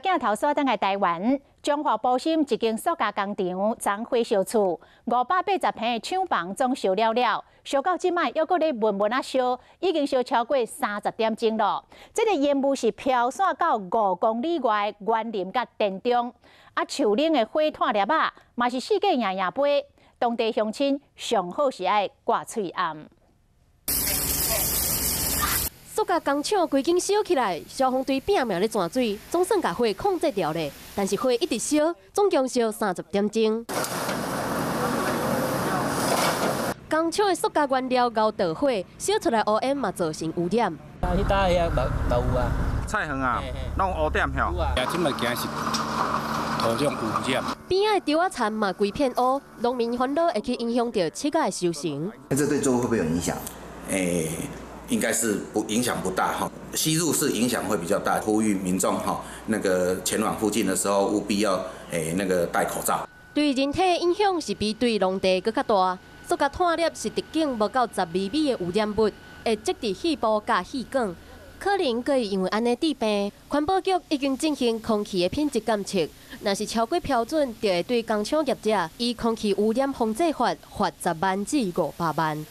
镜头锁等来台湾，中华保兴一间塑胶工厂昨火烧厝，580平的厂房总烧了，烧到即摆又搁咧闷啊烧，已经烧超过30点钟了。这个烟雾是飘散到5公里外园林甲田中，树林的火炭粒啊，嘛是四界夜飞。当地乡亲上好是爱挂喙暗。 塑胶工厂规间烧起来，消防队拼命咧钻水，总算把火控制掉咧。但是火一直烧，总共烧30点钟。工厂的塑胶原料熬导火，烧出来乌烟嘛造成污染。迄搭遐嘛有啊，菜园啊，拢污点吼。即物件是土壤污染。边仔稻仔田嘛规片乌，农民烦恼会去影响到七个的收成。那这对作物会不会有影响？应该是影响不大哈，吸入是影响会比较大，呼吁民众哈那个前往附近的时候务必要戴口罩。对人体的影响是比对农地更较大。塑胶炭粒是直径无到10微米的污染物，会积伫肺部甲气管，可能可以因为安尼致病。环保局已经进行空气的品质监测，若是超过标准，就会对工厂业者以空气污染防治法罚10万至500万。